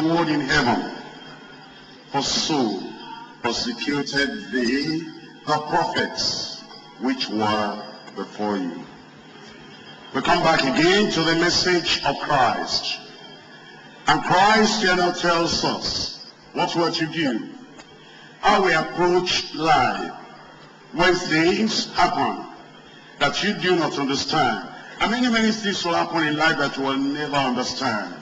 Lord in heaven, for so persecuted they the prophets which were before you. We come back again to the message of Christ. And Christ here now tells us what we're to do, how we approach life when things happen that you do not understand. And many things will happen in life that you will never understand.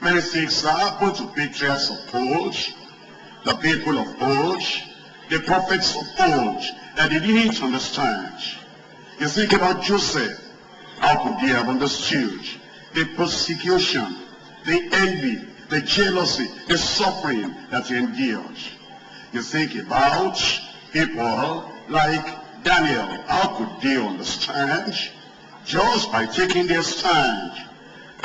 Many things happen to patriarchs of old, the people of old, the prophets of old, that they didn't understand. You think about Joseph, how could they have understood the persecution, the envy, the jealousy, the suffering that he endured? You think about people like Daniel, how could they understand? Just by taking their stand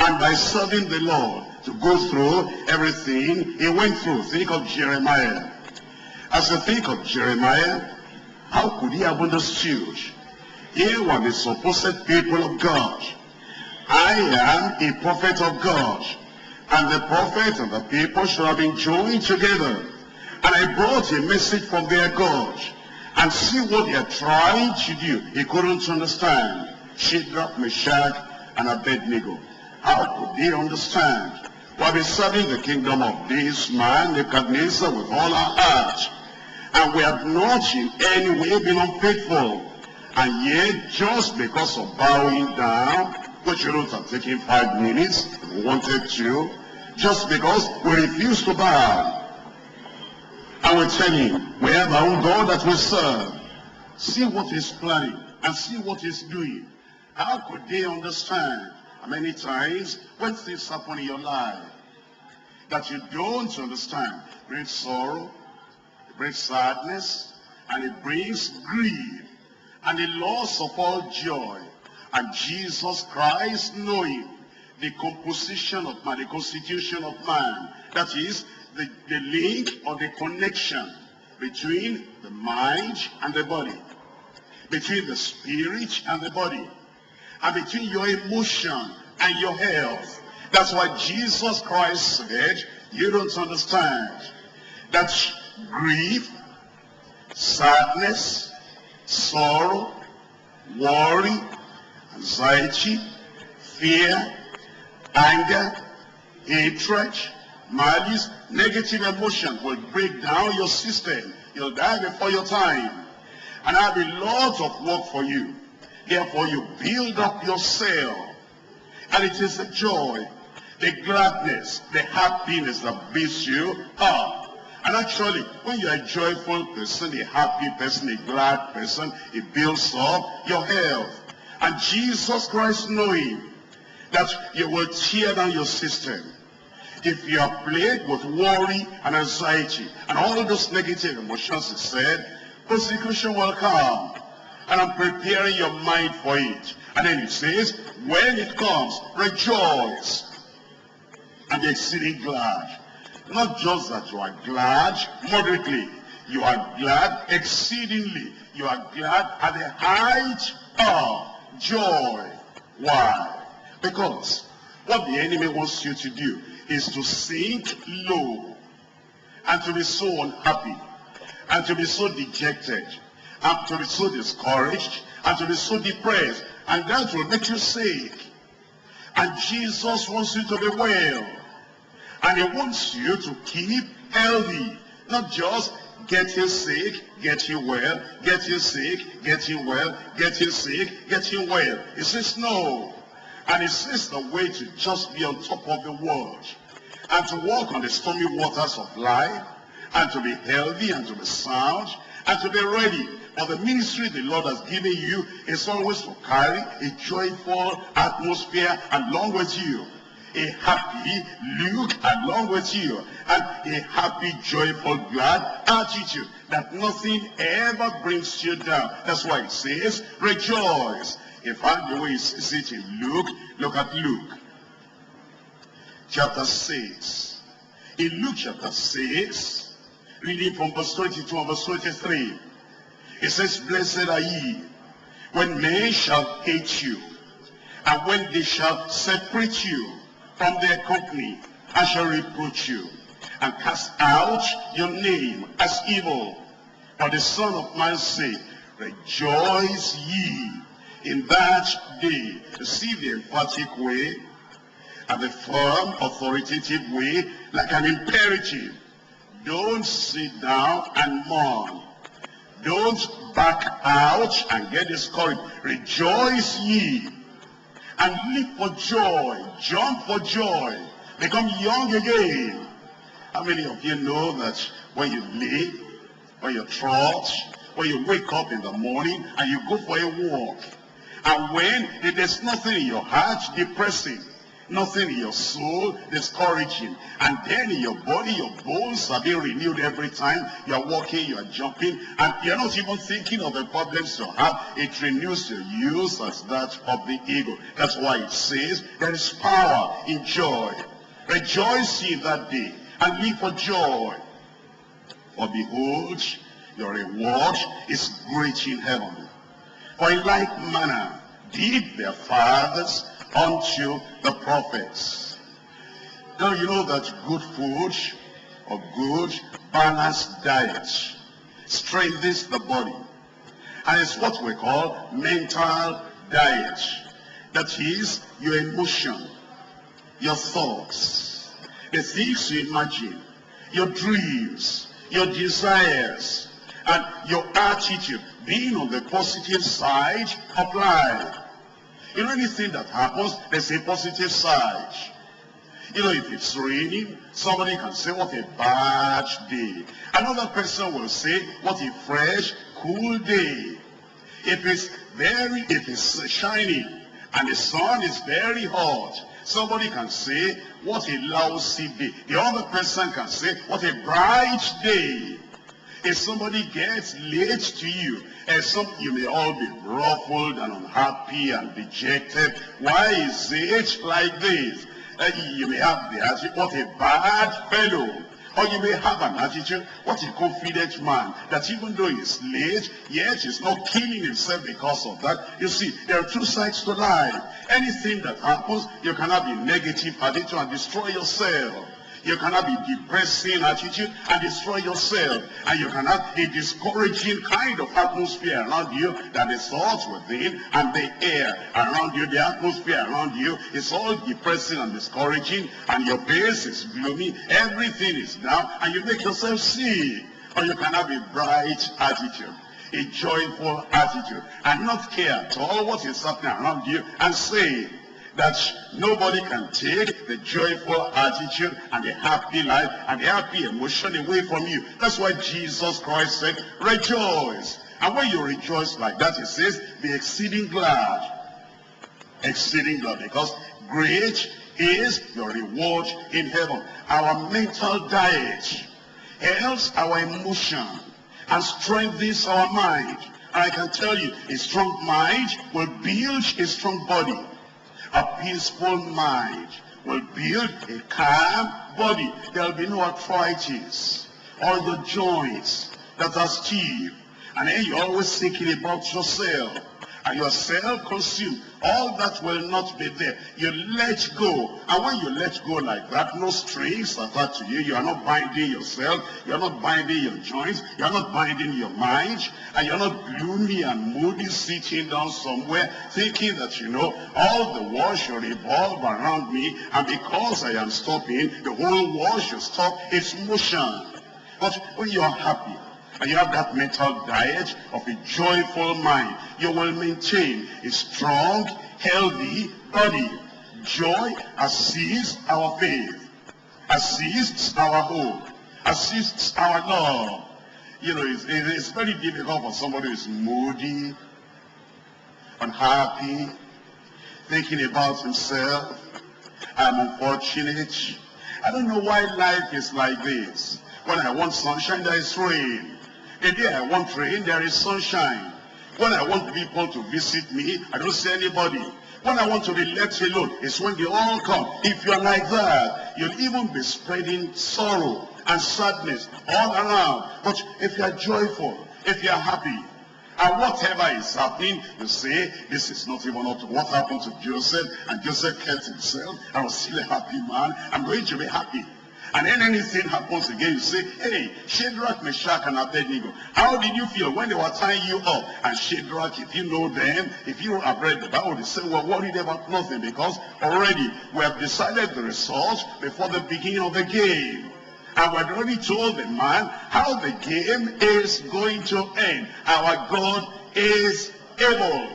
and by serving the Lord, to go through everything he went through. Think of Jeremiah. As you think of Jeremiah, how could he have understood? Here were the supposed people of God. I am a prophet of God, and the prophet and the people should have been joined together. And I brought a message from their God, and see what they are trying to do. He couldn't understand. Shadrach, Meshach, and Abednego. How could they understand? We have been serving the kingdom of this man, Nebuchadnezzar, with all our heart. And we have not in any way been unfaithful. And yet, just because of bowing down, which shouldn't have taken 5 minutes if we wanted to, just because we refused to bow. And we tell him, we have our own God that we serve. See what he's planning and see what he's doing. How could they understand? Many times when things happen in your life that you don't understand, it brings sorrow, it brings sadness, and it brings grief, and the loss of all joy. And Jesus Christ, knowing the composition of man, the constitution of man, that is the link or the connection between the mind and the body, between the spirit and the body, and between your emotion and your health. That's why Jesus Christ said, you don't understand that grief, sadness, sorrow, worry, anxiety, fear, anger, hatred, malice, negative emotion will break down your system. You'll die before your time. And I have a lot of work for you. Therefore, you build up yourself. And it is the joy, the gladness, the happiness that builds you up. And actually, when you're a joyful person, a happy person, a glad person, it builds up your health. And Jesus Christ, knowing that you will tear down your system, if you are plagued with worry and anxiety and all those negative emotions, he said, persecution will come. And I'm preparing your mind for it. And then it says, when it comes, rejoice and be exceeding glad. Not just that you are glad moderately, you are glad exceedingly. You are glad at the height of joy. Why? Because what the enemy wants you to do is to sink low and to be so unhappy and to be so dejected and to be so discouraged and to be so depressed, and that will make you sick. And Jesus wants you to be well, and he wants you to keep healthy, not just getting sick, getting well, getting sick, getting well, getting sick, getting well. He says no. And he says the way to just be on top of the world and to walk on the stormy waters of life and to be healthy and to be sound and to be ready for the ministry the Lord has given you is always to carry a joyful atmosphere along with you, a happy look along with you, and a happy, joyful, glad attitude that nothing ever brings you down. That's why it says, rejoice. In fact, the way it says it in Luke, look at Luke chapter 6. In Luke chapter 6, reading from verse 22 and verse 23, it says, blessed are ye when men shall hate you, and when they shall separate you from their company, I shall reproach you, and cast out your name as evil. For the Son of Man say, rejoice ye in that day. See the emphatic way, and the firm, authoritative way, like an imperative. Don't sit down and mourn. Don't back out and get discouraged. Rejoice ye and leap for joy, jump for joy, become young again. How many of you know that when you leap, when you trot, when you wake up in the morning and you go for a walk, and when there's nothing in your heart depressing, nothing in your soul discouraging, and then in your body, your bones are being renewed every time you're walking, you're jumping, and you're not even thinking of the problems you have. It renews your youth as that of the eagle. That's why it says there is power in joy. Rejoice ye that day and leap for joy, for behold, your reward is great in heaven. For in like manner did their fathers unto the prophets. Now you know that good food or good balanced diet strengthens the body, and it's what we call mental diet. That is your emotion, your thoughts, the things you imagine, your dreams, your desires, and your attitude being on the positive side of life. You know, anything that happens, there's a positive side. You know, if it's raining, somebody can say, what a bad day. Another person will say, what a fresh, cool day. If it's shining and the sun is very hot, somebody can say, what a lousy day. The other person can say, what a bright day. If somebody gets late to you, you may all be ruffled and unhappy and dejected. Why is it like this? You may have the attitude, what a bad fellow. Or you may have an attitude, what a confident man, that even though he's late, yet he's not killing himself because of that. You see, there are two sides to life. Anything that happens, you cannot be negative attitude and destroy yourself. You cannot be depressing attitude and destroy yourself. And you cannot be discouraging kind of atmosphere around you, that the thoughts within and the air around you, the atmosphere around you is all depressing and discouraging, and your face is gloomy, everything is down, and you make yourself sick. Or you cannot be bright attitude, a joyful attitude, and not care at all what is happening around you, and say that nobody can take the joyful attitude and the happy life and the happy emotion away from you. That's why Jesus Christ said, rejoice. And when you rejoice like that, he says, be exceeding glad. Exceeding glad, because great is your reward in heaven. Our mental diet helps our emotion and strengthens our mind. And I can tell you, a strong mind will build a strong body. A peaceful mind will build a calm body. There will be no arthritis or the joints that are stiff. And then you're always thinking about yourself. And you are self-consumed. All that will not be there. You let go. And when you let go like that, no strings attached to you. You are not binding yourself. You are not binding your joints. You are not binding your mind. And you are not gloomy and moody sitting down somewhere thinking that, you know, all the world should revolve around me. And because I am stopping, the whole world should stop its motion. But when you are happy, and you have that mental diet of a joyful mind, you will maintain a strong, healthy body. Joy assists our faith, assists our hope, assists our love. You know, it's very difficult for somebody who is moody, unhappy, thinking about himself. I'm unfortunate. I don't know why life is like this. When I want sunshine, there is rain. The day I want rain, there is sunshine. When I want people to visit me, I don't see anybody. When I want to be left alone, it's when they all come. If you're like that, you'll even be spreading sorrow and sadness all around. But if you're joyful, if you're happy, And whatever is happening, you say, this is not even up to what happened to Joseph. And Joseph kept himself. I was still a happy man. I'm going to be happy. And then anything happens again, you say, hey, Shadrach, Meshach, and Abednego, how did you feel when they were tying you up? And Shadrach, if you know them, if you have read the Bible, they say, we're worried about nothing, because already we have decided the results before the beginning of the game. And we've already told the man how the game is going to end. Our God is able.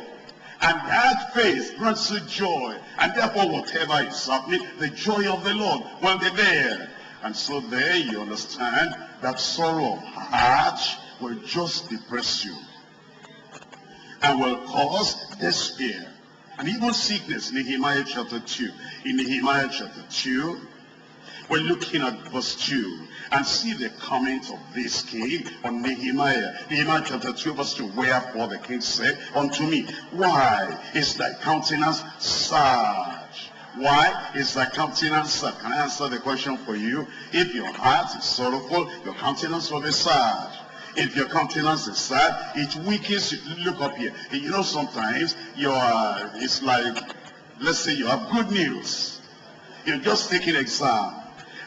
And that faith grants you joy. And therefore, whatever is happening, the joy of the Lord will be there. And so there you understand that sorrow of heart will just depress you and will cause despair and even sickness. Nehemiah chapter 2. In Nehemiah chapter 2, we're looking at verse 2 and see the comment of this king on Nehemiah. Nehemiah chapter 2 verse 2. Wherefore the king said unto me, why is thy countenance sad? Why is thy countenance sad? Can I answer the question for you? If your heart is sorrowful, your countenance will be sad. If your countenance is sad, it weakens you. Look up here. You know, sometimes it's like, let's say you have good news. You're just taking an exam.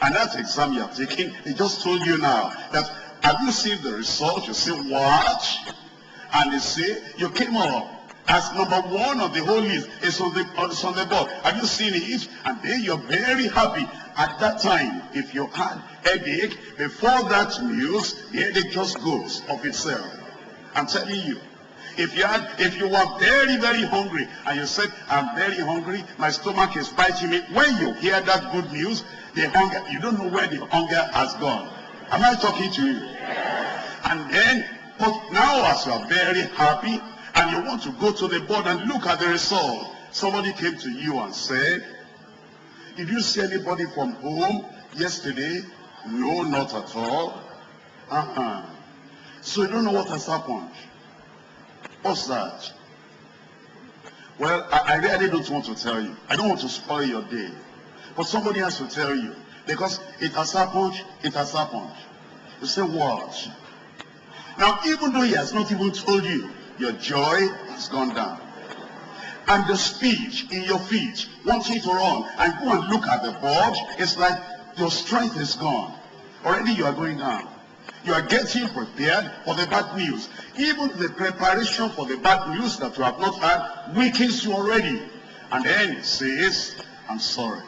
And that exam you are taking, they just told you now that, have you seen the result? You say, what? And they say, you came up as number one on the whole list. It's on the board. Have you seen it? And then you're very happy. At that time, if you had headache, before that news, the headache just goes of itself. I'm telling you. If you were very, very hungry, and you said, I'm very hungry, my stomach is biting me. When you hear that good news, the hunger, you don't know where the hunger has gone. Am I talking to you? And then, but now as you are very happy, and you want to go to the board and look at the result, somebody came to you and said, did you see anybody from home yesterday? No, not at all. So you don't know what has happened. What's that? Well, I really don't want to tell you. I don't want to spoil your day. But somebody has to tell you. Because it has happened, it has happened. You say, what? Now, even though he has not even told you, your joy has gone down. And the speech in your feet, wanting to run and go and look at the board, it's like your strength is gone. Already you are going down. You are getting prepared for the bad news. Even the preparation for the bad news that you have not had weakens you already. And then it says, I'm sorry.